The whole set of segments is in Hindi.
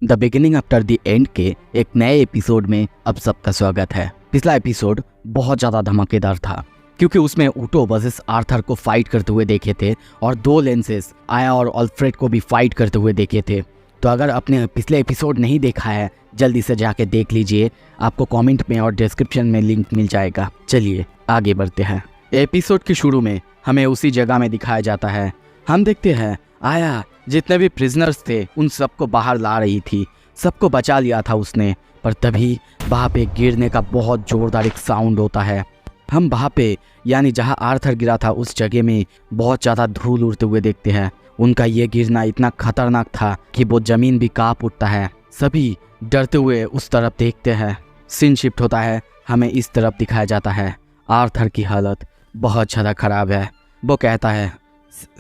The beginning after the end के एक नए एपिसोड में अब सबका स्वागत है। पिछला एपिसोड बहुत ज़्यादा धमाकेदार था क्योंकि उसमें ऊटो वर्सेस आर्थर को फाइट करते हुए देखे थे और दो लेंसेज आया और ऑल्फ्रेड को भी फाइट करते हुए देखे थे। तो अगर आपने पिछले एपिसोड नहीं देखा है जल्दी से जाके देख लीजिए, आपको कमेंट में और डिस्क्रिप्शन में लिंक मिल जाएगा। चलिए आगे बढ़ते हैं। एपिसोड के शुरू में हमें उसी जगह में दिखाया जाता है। हम देखते हैं आया जितने भी प्रिजनर्स थे उन सबको बाहर ला रही थी, सबको बचा लिया था उसने, पर तभी वहाँ पे गिरने का बहुत जोरदार एक साउंड होता है। हम वहाँ पे यानी जहाँ आर्थर गिरा था उस जगह में बहुत ज़्यादा धूल उड़ते हुए देखते हैं। उनका ये गिरना इतना खतरनाक था कि वो ज़मीन भी काँप उठता है। सभी डरते हुए उस तरफ देखते हैं। सीन शिफ्ट होता है, हमें इस तरफ दिखाया जाता है। आर्थर की हालत बहुत ज़्यादा ख़राब है। वो कहता है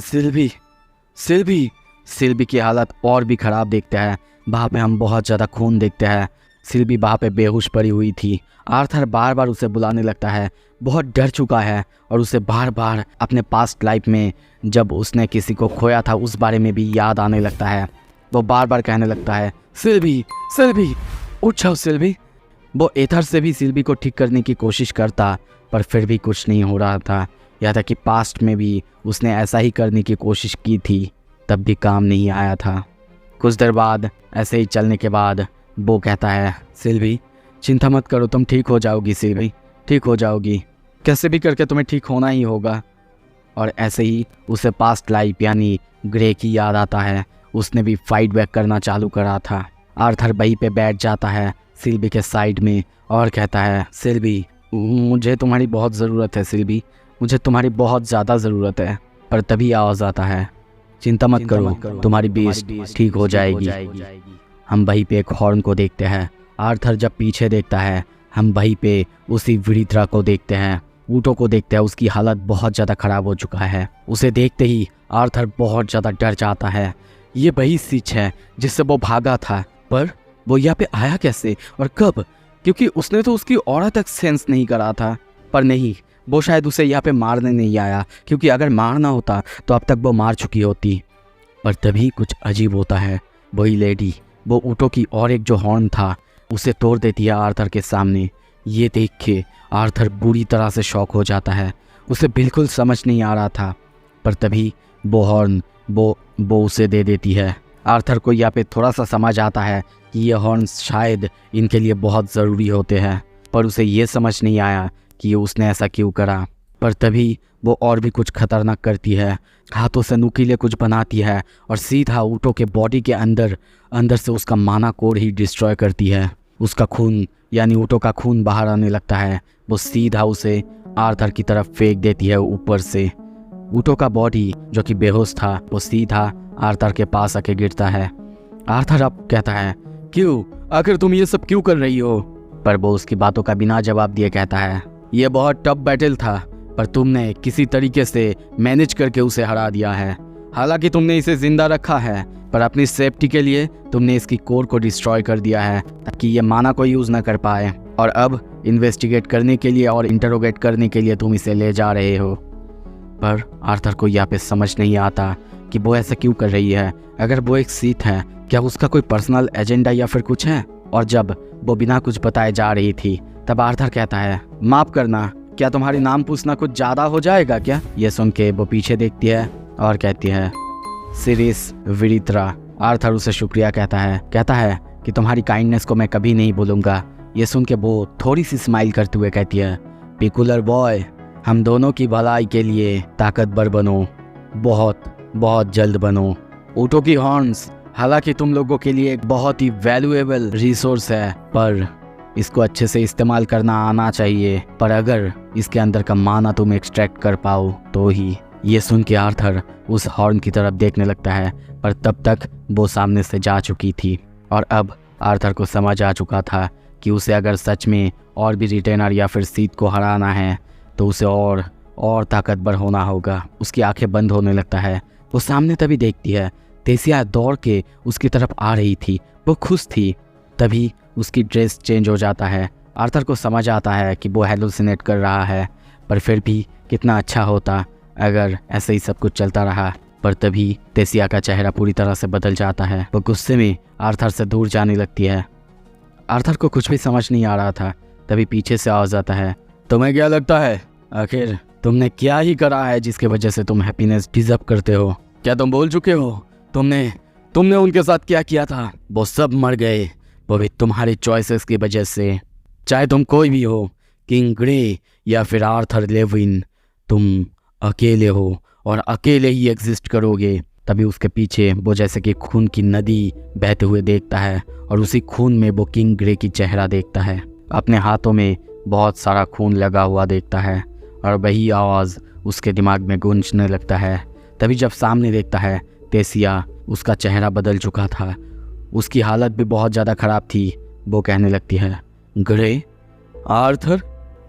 सिल्वी सिल्वी सिल्वी की हालत और भी ख़राब देखते हैं। वहाँ पे हम बहुत ज़्यादा खून देखते हैं। सिल्वी वहाँ पे बेहोश पड़ी हुई थी। आर्थर बार बार उसे बुलाने लगता है, बहुत डर चुका है और उसे बार बार अपने पास्ट लाइफ में जब उसने किसी को खोया था उस बारे में भी याद आने लगता है। वो बार बार कहने लगता है सिल्वी सिल्वी उठ जाओ सिल्वी। वो एथर से भी सिल्वी को ठीक करने की कोशिश करता पर फिर भी कुछ नहीं हो रहा था। यहाँ तक कि पास्ट में भी उसने ऐसा ही करने की कोशिश की थी, तब भी काम नहीं आया था। कुछ देर बाद ऐसे ही चलने के बाद वो कहता है सिल्वी चिंता मत करो, तुम ठीक हो जाओगी सिल्वी, ठीक हो जाओगी, कैसे भी करके तुम्हें ठीक होना ही होगा। और ऐसे ही उसे पास्ट लाइफ यानी ग्रे की याद आता है। उसने भी फाइट बैक करना चालू करा था। आर्थर वहीं पे बैठ जाता है सिल्वी के साइड में और कहता है सिल्वी मुझे तुम्हारी बहुत ज़रूरत है सिल्वी, मुझे तुम्हारी बहुत ज़्यादा ज़रूरत है। पर तभी आवाज़ आता है चिंता मत करो, तुम्हारी बीस्ट ठीक हो जाएगी। हम वहीं पे एक हॉर्न को देखते हैं। आर्थर जब पीछे देखता है हम वहीं पे उसी विरित्रा को देखते हैं, ऊटो को देखते हैं। उसकी हालत बहुत ज़्यादा ख़राब हो चुका है। उसे देखते ही आर्थर बहुत ज़्यादा डर जाता है। ये वही सीच है जिससे वो भागा था, पर वो यहाँ पे आया कैसे और कब? क्योंकि उसने तो उसकी ऑरा तक सेंस नहीं करा था। पर नहीं, वो शायद उसे यहाँ पे मारने नहीं आया, क्योंकि अगर मारना होता तो अब तक वो मार चुकी होती। पर तभी कुछ अजीब होता है। वही लेडी वो ऊटो की और एक जो हॉर्न था उसे तोड़ देती है आर्थर के सामने। ये देख के आर्थर बुरी तरह से शॉक हो जाता है। उसे बिल्कुल समझ नहीं आ रहा था, पर तभी वो हॉर्न वो उसे दे देती है। आर्थर को यहाँ पे थोड़ा सा समझ आता है कि ये हॉर्न्स शायद इनके लिए बहुत ज़रूरी होते हैं, पर उसे ये समझ नहीं आया कि उसने ऐसा क्यों करा। पर तभी वो और भी कुछ खतरनाक करती है। हाथों से नुकीले कुछ बनाती है और सीधा ऊटो के बॉडी के अंदर से उसका माना कोड ही डिस्ट्रॉय करती है। उसका खून यानी ऊटो का खून बाहर आने लगता है। वो सीधा उसे आर्थर की तरफ फेंक देती है ऊपर से। ऊटो का बॉडी जो कि बेहोश था वो सीधा आर्थर के पास आके गिरता है। आर्थर अब कहता है क्यों, आखिर तुम ये सब क्यों कर रही हो? पर वो उसकी बातों का बिना जवाब दिए कहता है ये बहुत टफ बैटल था, पर तुमने किसी तरीके से मैनेज करके उसे हरा दिया है। हालांकि तुमने इसे जिंदा रखा है, पर अपनी सेफ्टी के लिए तुमने इसकी कोर को डिस्ट्रॉय कर दिया है ताकि ये माना को यूज़ ना कर पाए। और अब इन्वेस्टिगेट करने के लिए और इंटरोगेट करने के लिए तुम इसे ले जा रहे हो। पर आर्थर को यहाँ पे समझ नहीं आता कि वो ऐसा क्यों कर रही है। अगर वो एक सीथ है, क्या उसका कोई पर्सनल एजेंडा या फिर कुछ है? और जब वो बिना कुछ बताए जा रही थी तब आर्थर कहता है माफ़ करना, क्या तुम्हारी नाम पूछना कुछ ज़्यादा हो जाएगा क्या? ये सुन के वो पीछे देखती है और कहती है सिरिस विरित्रा। आर्थर उसे शुक्रिया कहता है कि तुम्हारी काइंडनेस को मैं कभी नहीं भूलूंगा। ये सुन के वो थोड़ी सी स्माइल करते हुए कहती है पिकुलर बॉय, हम दोनों की भलाई के लिए ताकतवर बनो, बहुत बहुत जल्द बनो। ऊटो की हॉर्न्स हालांकि तुम लोगों के लिए एक बहुत ही वैल्यूएबल रिसोर्स है, पर इसको अच्छे से इस्तेमाल करना आना चाहिए। पर अगर इसके अंदर का माना तुम एक्सट्रैक्ट कर पाओ तो ही। ये सुन के आर्थर उस हॉर्न की तरफ देखने लगता है, पर तब तक वो सामने से जा चुकी थी। और अब आर्थर को समझ आ चुका था कि उसे अगर सच में और भी रिटेनर या फिर सीथ को हराना है तो उसे और ताकतवर होना होगा। उसकी आंखें बंद होने लगता है। वो सामने तभी देखती है तेसिया दौड़ के उसकी तरफ आ रही थी। वो खुश थी। तभी उसकी ड्रेस चेंज हो जाता है। आर्थर को समझ आता है कि वो हेलुसिनेट कर रहा है, पर फिर भी कितना अच्छा होता अगर ऐसे ही सब कुछ चलता रहा। पर तभी तेसिया का चेहरा पूरी तरह से बदल जाता है। वो गुस्से में आर्थर से दूर जाने लगती है। आर्थर को कुछ भी समझ नहीं आ रहा था। तभी पीछे से आवाज आता है, तुम्हें क्या लगता है आखिर तुमने क्या ही करा है जिसकी वजह से तुम हैप्पीनेस डिजर्व करते हो? क्या तुम भूल चुके हो तुमने उनके साथ क्या किया था? वो सब मर गए, वो भी तुम्हारी चॉइसेस की वजह से। चाहे तुम कोई भी हो, किंग ग्रे या फिर आर्थर लेविन, तुम अकेले हो और अकेले ही एग्जिस्ट करोगे। तभी उसके पीछे वो जैसे कि खून की नदी बहते हुए देखता है और उसी खून में वो किंग ग्रे की चेहरा देखता है। अपने हाथों में बहुत सारा खून लगा हुआ देखता है और वही आवाज़ उसके दिमाग में गूंजने लगता है। तभी जब सामने देखता है तेसिया, उसका चेहरा बदल चुका था, उसकी हालत भी बहुत ज़्यादा ख़राब थी। वो कहने लगती है, ग्रे, आर्थर।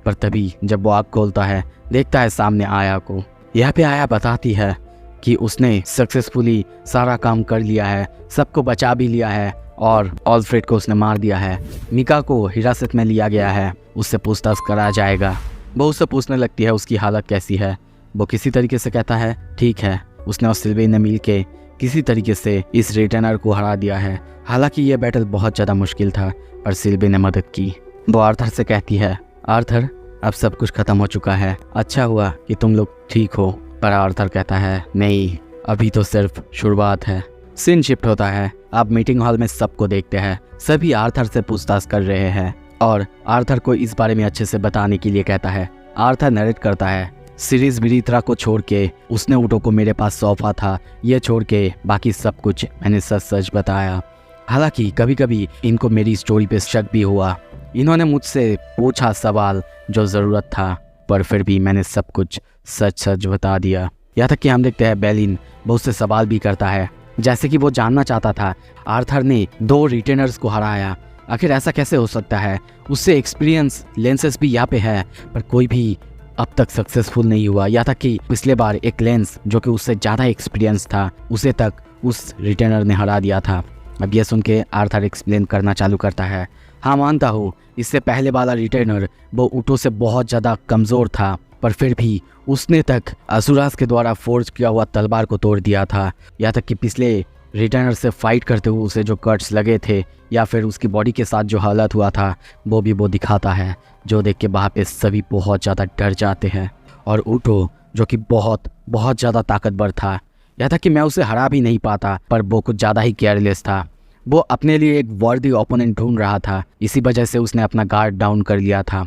पर तभी जब वो आँख खोलता है, देखता है सामने आया को। यहाँ पे आया बताती है कि उसने सक्सेसफुली सारा काम कर लिया है, सबको बचा भी लिया है और ऑल्फ्रेड को उसने मार दिया है। मिका को हिरासत में लिया गया है, उससे पूछताछ करा जाएगा। वो उससे पूछने लगती है उसकी हालत कैसी है। वो किसी तरीके से कहता है ठीक है। उसने और सिल्वी ने मिल के किसी तरीके से इस रिटर्नर को हरा दिया है। हालांकि ये बैटल बहुत ज़्यादा मुश्किल था, पर सिल्वी ने मदद की। वो आर्थर से कहती है, आर्थर अब सब कुछ खत्म हो चुका है, अच्छा हुआ कि तुम लोग ठीक हो। पर आर्थर कहता है नहीं, अभी तो सिर्फ शुरुआत है। सीन शिफ्ट होता है। आप मीटिंग हॉल में सबको देखते हैं, सभी आर्थर से पूछताछ कर रहे हैं और आर्थर को इस बारे में अच्छे से बताने के लिए कहता है। आर्थर नरेट करता है, सीरीज विरित्रा को छोड़ के उसने ऊँटों को मेरे पास सौंपा था, ये छोड़ के बाकी सब कुछ मैंने सच सच बताया। हालांकि कभी कभी इनको मेरी स्टोरी पे शक भी हुआ। इन्होंने मुझसे पूछा सवाल जो ज़रूरत था, पर फिर भी मैंने सब कुछ सच सच बता दिया। यहाँ तक कि हम देखते हैं बेलिन बहुत से सवाल भी करता है, जैसे कि वो जानना चाहता था आर्थर ने 2 रिटेनर्स को हराया, आखिर ऐसा कैसे हो सकता है? उससे एक्सपीरियंस लेंसेस भी यहाँ पे है, पर कोई भी अब तक सक्सेसफुल नहीं हुआ। यहाँ तक कि पिछले बार एक लेंस जो कि उससे ज़्यादा एक्सपीरियंस था, उसे तक उस रिटेनर ने हरा दिया था। अब यह सुन के आर्थर एक्सप्लेन करना चालू करता है, हाँ मानता हूँ इससे पहले वाला रिटेनर वो ऊँटों से बहुत ज़्यादा कमज़ोर था, पर फिर भी उसने तक असुरास के द्वारा फोर्ज किया हुआ तलवार को तोड़ दिया था। यहाँ तक कि पिछले रिटेनर से फाइट करते हुए उसे जो कट्स लगे थे या फिर उसकी बॉडी के साथ जो हालत हुआ था वो भी वो दिखाता है, जो देख के वहाँ पे सभी बहुत ज़्यादा डर जाते हैं। और ऊँटो जो कि बहुत बहुत ज़्यादा ताकतवर था, यहाँ तक कि मैं उसे हरा भी नहीं पाता, पर वो कुछ ज़्यादा ही केयरलेस था। वो अपने लिए एक वर्दी ओपोनेंट ढूंढ रहा था, इसी वजह से उसने अपना गार्ड डाउन कर लिया था।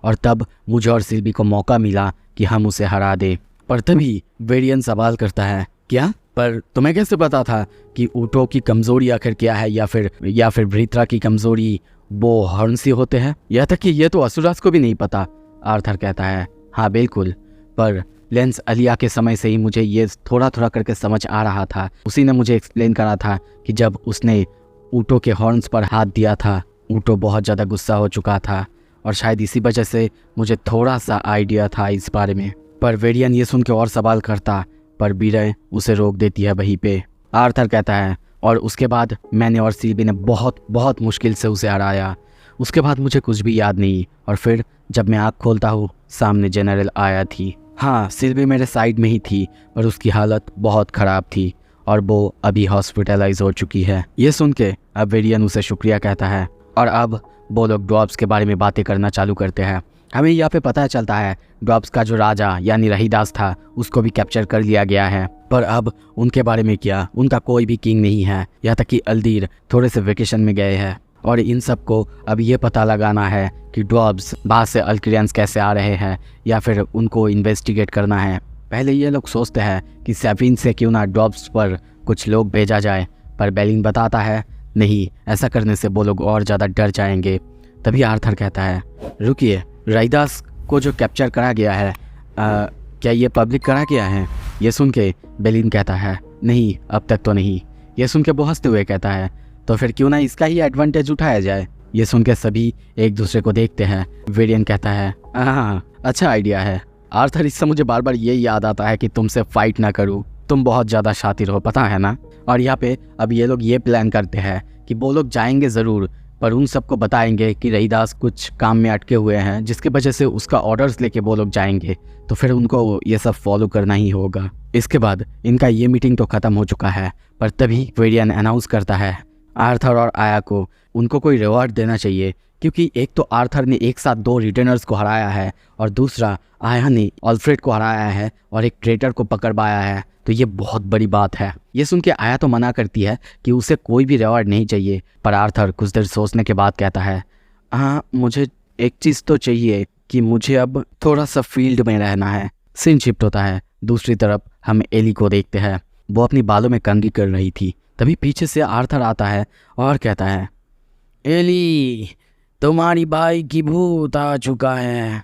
और तब मुझे और सिल्वी को मौका मिला कि हम उसे हरा दे। पर तभी वेरियन सवाल करता है, क्या? पर तुम्हें कैसे पता था कि ऊँटों की कमज़ोरी आखिर क्या है, या फिर विरित्रा की कमज़ोरी वो हॉर्नसी होते हैं? यहाँ तक कि ये तो असुरास को भी नहीं पता। आर्थर कहता है, हाँ बिल्कुल, पर लेंस अलिया के समय से ही मुझे ये थोड़ा थोड़ा करके समझ आ रहा था। उसी ने मुझे एक्सप्लेन करा था कि जब उसने ऊँटों के हॉर्न्स पर हाथ दिया था, ऊँटो बहुत ज़्यादा गुस्सा हो चुका था और शायद इसी वजह से मुझे थोड़ा सा आइडिया था इस बारे में। पर वेरियन ये सुन के और सवाल करता, पर बीरे उसे रोक देती है वहीं पे। आर्थर कहता है, और उसके बाद मैंने और सिल्वी ने बहुत बहुत मुश्किल से उसे हराया। उसके बाद मुझे कुछ भी याद नहीं, और फिर जब मैं आँख खोलता हूँ सामने जनरल आया थी। हाँ, सिल्वी मेरे साइड में ही थी, पर उसकी हालत बहुत ख़राब थी और वो अभी हॉस्पिटलाइज हो चुकी है। ये सुन के अब वेरियन उसे शुक्रिया कहता है और अब वो लोग ड्रॉप्स के बारे में बातें करना चालू करते हैं। हमें यहाँ पे पता चलता है ड्रॉप्स का जो राजा यानी रहीदास था उसको भी कैप्चर कर लिया गया है, पर अब उनके बारे में क्या, उनका कोई भी किंग नहीं है। यहाँ तक कि अल्दीर थोड़े से वेकेशन में गए हैं और इन सबको अब ये पता लगाना है कि ड्रॉप्स बाहर से अल्क्रियंस कैसे आ रहे हैं या फिर उनको इन्वेस्टिगेट करना है। पहले ये लोग सोचते हैं कि सेफिन से क्यों ना ड्रॉप्स पर कुछ लोग भेजा जाए, पर बेलिन बताता है नहीं, ऐसा करने से वो लोग और ज़्यादा डर जाएंगे। तभी आर्थर कहता है, रुकिए, रहीदास को जो कैप्चर करा गया है क्या ये पब्लिक करा गया है? ये सुन के बेलिन कहता है, नहीं अब तक तो नहीं। ये सुन के वो हंसते हुए कहता है, तो फिर क्यों ना इसका ही एडवांटेज उठाया जाए। ये सुन के सभी एक दूसरे को देखते हैं। वेरियन कहता है, हाँ अच्छा आइडिया है। आर्थर, इससे मुझे बार बार ये याद आता है कि तुमसे फाइट ना करूँ, तुम बहुत ज़्यादा शातिर हो, पता है ना। और यहाँ पे अब ये लोग ये प्लान करते हैं कि वो लोग जाएंगे ज़रूर, पर उन सबको बताएंगे कि रहीदास कुछ काम में अटके हुए हैं जिसकी वजह से उसका ऑर्डर्स लेके वो लोग जाएंगे, तो फिर उनको ये सब फॉलो करना ही होगा। इसके बाद इनका ये मीटिंग तो ख़त्म हो चुका है, पर तभी वेरियन अनाउंस करता है आर्थर और आया को उनको कोई रिवॉर्ड देना चाहिए, क्योंकि एक तो आर्थर ने एक साथ 2 रिटर्नर्स को हराया है और दूसरा आया ने ऑल्फ्रेड को हराया है और एक ट्रेटर को पकड़ पाया है, तो ये बहुत बड़ी बात है। ये सुन के आया तो मना करती है कि उसे कोई भी रिवॉर्ड नहीं चाहिए, पर आर्थर कुछ देर सोचने के बाद कहता है हाँ, मुझे एक चीज़ तो चाहिए कि मुझे अब थोड़ा सा फील्ड में रहना है। सीन शिफ्ट होता है। दूसरी तरफ हम एली को देखते हैं, वो अपनी बालों में कंघी कर रही थी। तभी पीछे से आर्थर आता है और कहता है एली, तुम्हारी भाई की भूत आ चुका है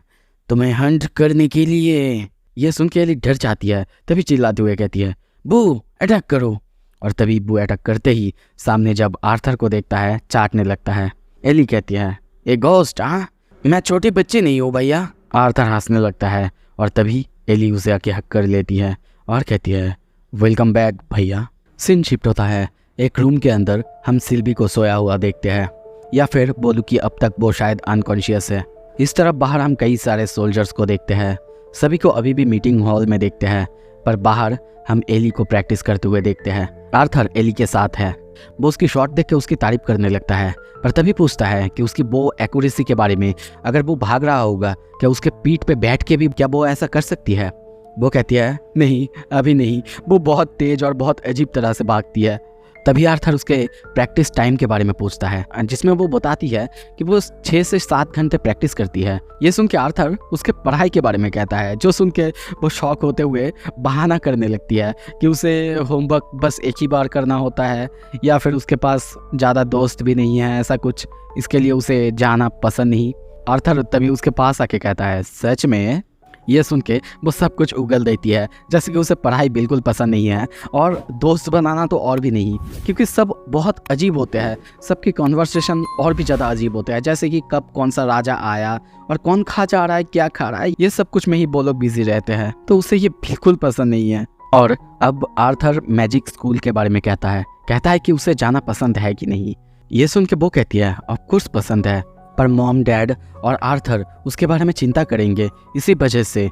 तुम्हें हंट करने के लिए। ये सुन के एली डर जाती है, तभी चिल्लाते हुए कहती है बू अटैक करो। और तभी बू अटैक करते ही सामने जब आर्थर को देखता है चाटने लगता है। एली कहती है ए घोस्ट, हाँ मैं छोटी बच्ची नहीं हूँ भैया। आर्थर हंसने लगता है और तभी एली उसे आके हक कर लेती है और कहती है वेलकम बैक भैया। सीन शिफ्ट होता है। एक रूम के अंदर हम सिल्वी को सोया हुआ देखते हैं, या फिर बोलूँ कि अब तक वो शायद अनकॉन्शियस है। इस तरफ बाहर हम कई सारे सोल्जर्स को देखते हैं, सभी को अभी भी मीटिंग हॉल में देखते हैं, पर बाहर हम एली को प्रैक्टिस करते हुए देखते हैं। आर्थर एली के साथ है। वो उसकी शॉट देख के उसकी तारीफ करने लगता है, पर तभी पूछता है कि उसकी बो एक्यूरेसी के बारे में, अगर वो भाग रहा होगा क्या उसके पीठ पे बैठ के भी क्या वो ऐसा कर सकती है। वो कहती है नहीं अभी नहीं, वो बहुत तेज और बहुत अजीब तरह से भागती है। तभी आर्थर उसके प्रैक्टिस टाइम के बारे में पूछता है, जिसमें वो बताती है कि वो 6 से 7 घंटे प्रैक्टिस करती है। ये सुन के आर्थर उसके पढ़ाई के बारे में कहता है, जो सुन के वो शौक होते हुए बहाना करने लगती है कि उसे होमवर्क बस एक ही बार करना होता है, या फिर उसके पास ज़्यादा दोस्त भी नहीं है ऐसा कुछ, इसके लिए उसे जाना पसंद नहीं। आर्थर तभी उसके पास आके कहता है सच में। ये सुन के वो सब कुछ उगल देती है, जैसे कि उसे पढ़ाई बिल्कुल पसंद नहीं है और दोस्त बनाना तो और भी नहीं, क्योंकि सब बहुत अजीब होते हैं। सबकी कॉन्वर्सेशन और भी ज़्यादा अजीब होते हैं, जैसे कि कब कौन सा राजा आया और कौन खा जा रहा है, क्या खा रहा है, ये सब कुछ में ही वो लोग बिजी रहते हैं, तो उसे ये बिल्कुल पसंद नहीं है। और अब आर्थर मैजिक स्कूल के बारे में कहता है कि उसे जाना पसंद है कि नहीं। ये सुन के वो कहती है ऑफ कोर्स पसंद है, पर मॉम डैड और आर्थर उसके बारे में चिंता करेंगे, इसी वजह से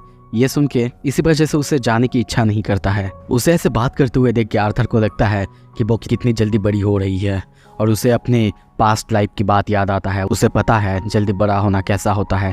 उसे जाने की इच्छा नहीं करता है। उसे ऐसे बात करते हुए देख के आर्थर को लगता है कि वो कितनी जल्दी बड़ी हो रही है और उसे अपने पास्ट लाइफ की बात याद आता है। उसे पता है जल्दी बड़ा होना कैसा होता है,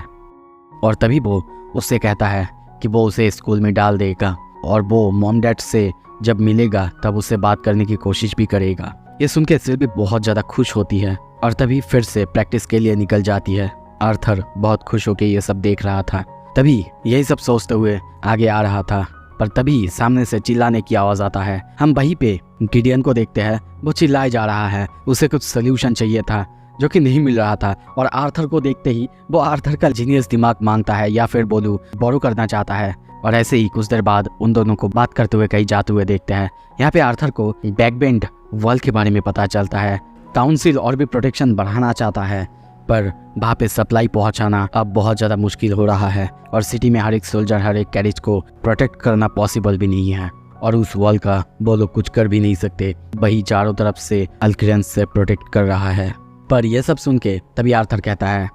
और तभी वो उससे कहता है कि वो उसे स्कूल में डाल देगा और वो मॉम डैड से जब मिलेगा तब उससे बात करने की कोशिश भी करेगा। ये सुन के सिल्वी बहुत ज़्यादा खुश होती है और तभी फिर से प्रैक्टिस के लिए निकल जाती है। आर्थर बहुत खुश होकर ये सब देख रहा था, तभी यही सब सोचते हुए आगे आ रहा था, पर तभी सामने से चिल्लाने की आवाज़ आता है। हम वहीं पे गिडियन को देखते हैं, वो चिल्लाए जा रहा है, उसे कुछ सोल्यूशन चाहिए था जो कि नहीं मिल रहा था, और आर्थर को देखते ही वो आर्थर का जीनियस दिमाग मांगता है, या फिर बोलूं बोरो करना चाहता है। और ऐसे ही कुछ देर बाद उन दोनों को बात करते हुए कहीं जाते हुए देखते हैं। यहाँ पे आर्थर को बैकबेंड वॉल के बारे में पता चलता है। काउंसिल और भी प्रोटेक्शन बढ़ाना चाहता है, पर वहाँ पे सप्लाई पहुँचाना अब बहुत ज़्यादा मुश्किल हो रहा है, और सिटी में हर एक सोल्जर हर एक कैरेज को प्रोटेक्ट करना पॉसिबल भी नहीं है, और उस वॉल का वो लोग कुछ कर भी नहीं सकते, वही चारों तरफ से अल्क्रेंस से प्रोटेक्ट कर रहा है। पर यह सब सुन के तभी आर्थर कहता है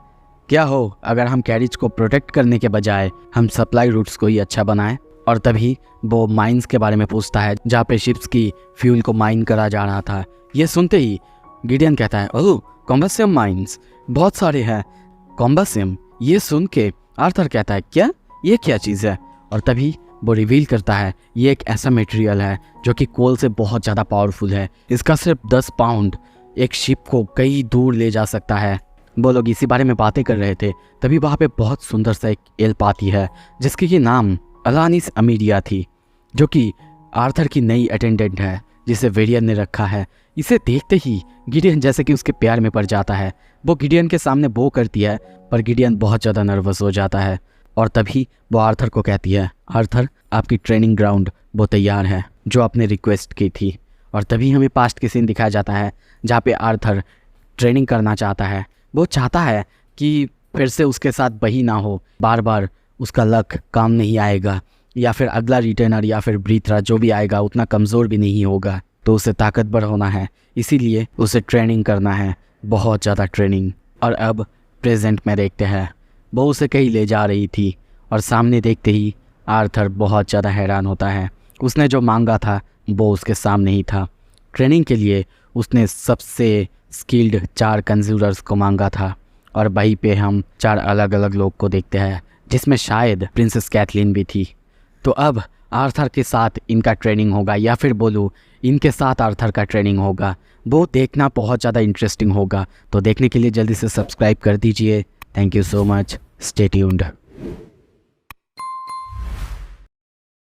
क्या हो अगर हम कैरेज को प्रोटेक्ट करने के बजाय हम सप्लाई रूट्स को ही अच्छा बनाएं। और तभी वो माइंस के बारे में पूछता है जहाँ पे शिप्स की फ्यूल को माइन करा जा रहा था। ये सुनते ही गिडियन कहता है ओह कॉम्बसियम माइंस बहुत सारे हैं। कॉम्बसियम। ये सुन के आर्थर कहता है क्या, ये क्या चीज़ है। और तभी वो रिवील करता है ये एक ऐसा मटेरियल है जो कि कोल से बहुत ज़्यादा पावरफुल है। इसका सिर्फ 10 पाउंड एक शिप को कई दूर ले जा सकता है। वो लोग इसी बारे में बातें कर रहे थे, तभी वहाँ पे बहुत सुंदर सा एक एल्प आती है जिसकी की नाम अलानिस अमीडिया थी, जो कि आर्थर की नई अटेंडेंट है जिसे वेरियन ने रखा है। इसे देखते ही गिडियन जैसे कि उसके प्यार में पड़ जाता है। वो गिडियन के सामने बो करती है, पर गिडियन बहुत ज़्यादा नर्वस हो जाता है। और तभी वो आर्थर को कहती है आर्थर आपकी ट्रेनिंग ग्राउंड वो तैयार है जो आपने रिक्वेस्ट की थी। और तभी हमें पास्ट की सीन दिखाया जाता है जहाँ पे आर्थर ट्रेनिंग करना चाहता है। वो चाहता है कि फिर से उसके साथ वही ना हो, बार बार उसका लक काम नहीं आएगा, या फिर अगला रिटर्नर या फिर ब्रीथरा जो भी आएगा उतना कमज़ोर भी नहीं होगा, तो उसे ताकतवर होना है, इसीलिए उसे ट्रेनिंग करना है। बहुत ज़्यादा ट्रेनिंग। और अब प्रेजेंट में देखते हैं, वो उसे कहीं ले जा रही थी और सामने देखते ही आर्थर बहुत ज़्यादा हैरान होता है। उसने जो मांगा था वो उसके सामने ही था। ट्रेनिंग के लिए उसने सबसे स्किल्ड 4 कंज्यूरर्स को मांगा था और वहीं पे हम 4 अलग अलग लोग को देखते हैं, जिसमें शायद प्रिंसेस कैथलीन भी थी। तो अब आर्थर के साथ इनका ट्रेनिंग होगा, या फिर बोलूँ इनके साथ आर्थर का ट्रेनिंग होगा। वो देखना बहुत ज़्यादा इंटरेस्टिंग होगा। तो देखने के लिए जल्दी से सब्सक्राइब कर दीजिए। Thank you so much. Stay tuned.